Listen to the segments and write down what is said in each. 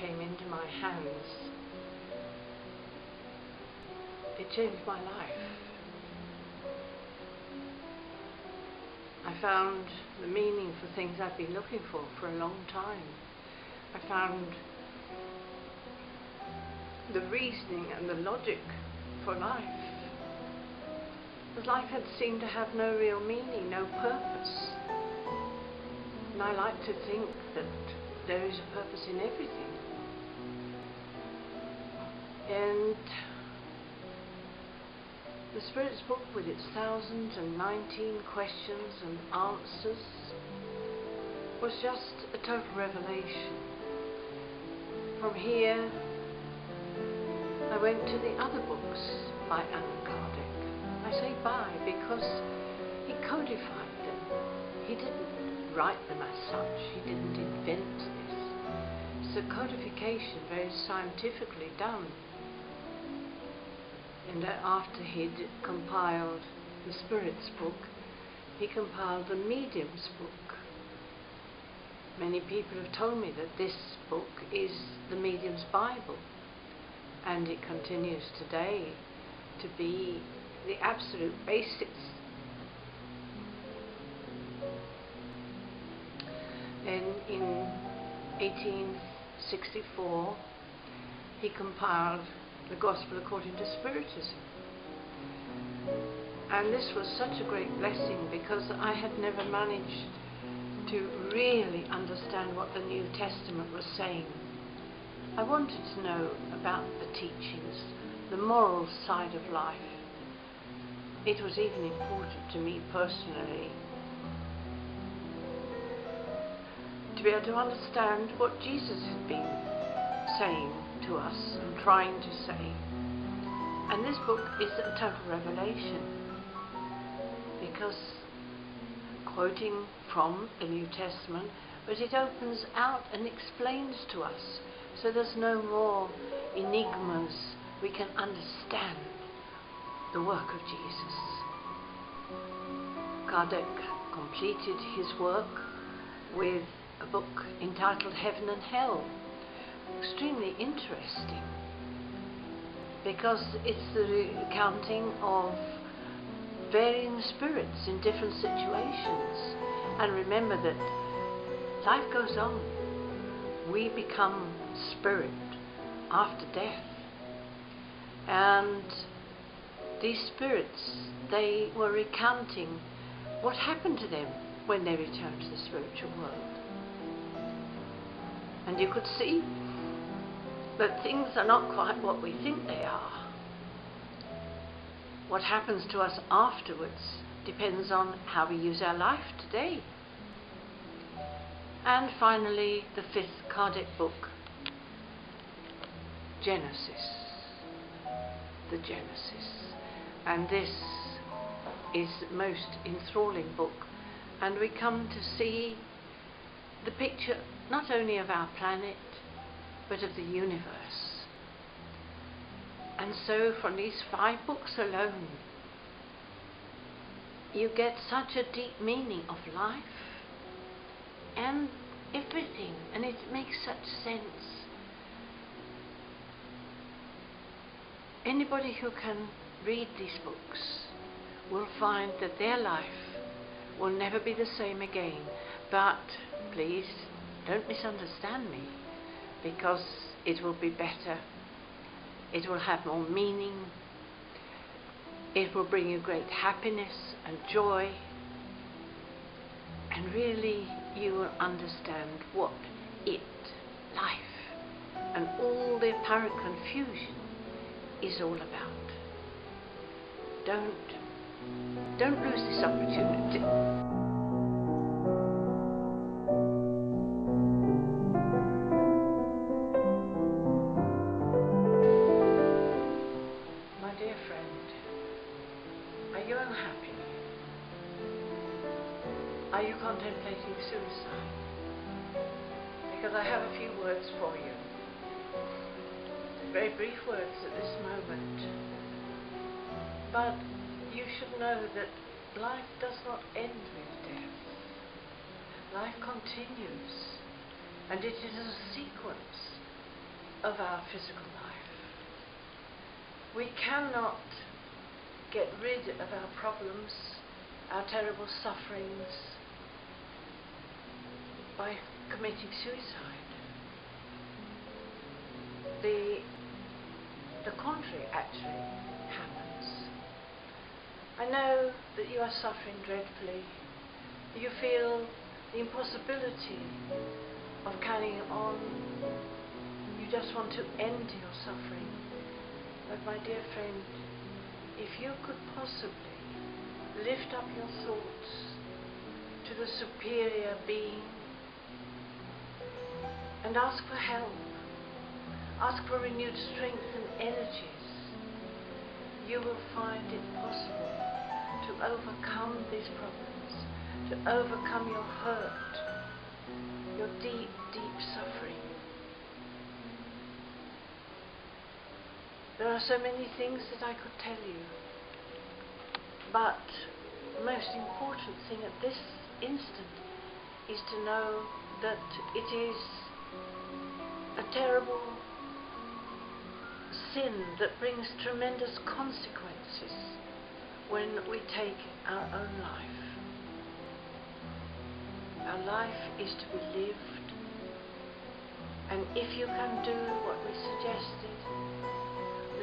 came into my hands, it changed my life. I found the meaning for things I've been looking for a long time. I found the reasoning and the logic for life. Because life had seemed to have no real meaning, no purpose. And I like to think that there is a purpose in everything. And the Spirit's book, with its 1,019 questions and answers, was just a total revelation. From here, I went to the other books by Allan Kardec. I say by because he codified them. He didn't write them as such. He didn't invent this. It's a codification, very scientifically done. And after he'd compiled the Spirit's book, he compiled the Medium's book. Many people have told me that this book is the Medium's Bible, and it continues today to be the absolute basics. And in 1864, he compiled the Gospel according to Spiritism. And this was such a great blessing because I had never managed to really understand what the New Testament was saying. I wanted to know about the teachings, the moral side of life. It was even important to me personally to be able to understand what Jesus had been saying to us and trying to say. And this book is a total revelation because, quoting from the New Testament, but it opens out and explains to us, so there's no more enigmas. We can understand the work of Jesus. Kardec completed his work with a book entitled Heaven and Hell. Extremely interesting because it's the recounting of varying spirits in different situations. And remember that life goes on. We become spirit after death. And these spirits, they were recounting what happened to them when they returned to the spiritual world. And you could see that things are not quite what we think they are. What happens to us afterwards depends on how we use our life today. And finally, the 5th Kardec book, Genesis. The Genesis. And this is the most enthralling book. And we come to see the picture not only of our planet, but of the universe. And so from these 5 books alone, you get such a deep meaning of life and everything, and it makes such sense. Anybody who can read these books will find that their life will never be the same again. But please don't misunderstand me, because it will be better. It will have more meaning. It will bring you great happiness and joy. And really you will understand what life, and all the apparent confusion is all about. Don't lose this opportunity. My dear friend, are you unhappy? Are you contemplating suicide? Because I have a few words for you. Very brief words at this moment. But you should know that life does not end with death. Life continues, and it is a sequence of our physical life. We cannot get rid of our problems, our terrible sufferings, by committing suicide. The contrary actually happens. I know that you are suffering dreadfully. You feel the impossibility of carrying on. You just want to end your suffering. But my dear friend, if you could possibly lift up your thoughts to the superior being and ask for help, ask for renewed strength and energies, you will find it possible to overcome these problems, to overcome your hurt, your deep, deep suffering. There are so many things that I could tell you, but the most important thing at this instant is to know that it is a terrible sin that brings tremendous consequences when we take our own life. Our life is to be lived, and if you can do what we suggested,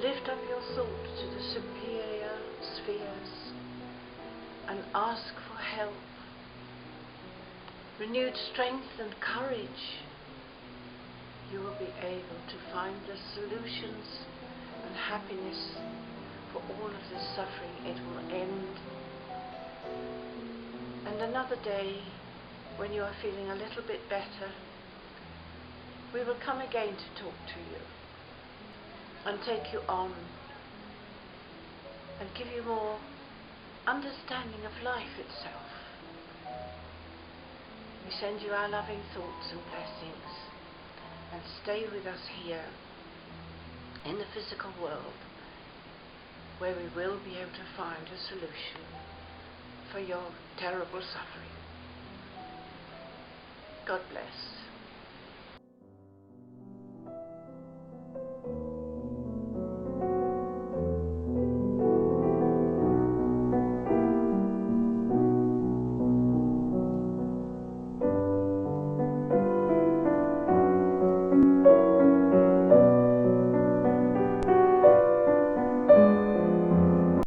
lift up your thoughts to the superior spheres and ask for help, renewed strength and courage, you will be able to find the solutions and happiness for all of this suffering. It will end. And another day, when you are feeling a little bit better, we will come again to talk to you and take you on and give you more understanding of life itself. We send you our loving thoughts and blessings, and stay with us here in the physical world, where we will be able to find a solution for your terrible suffering. God bless.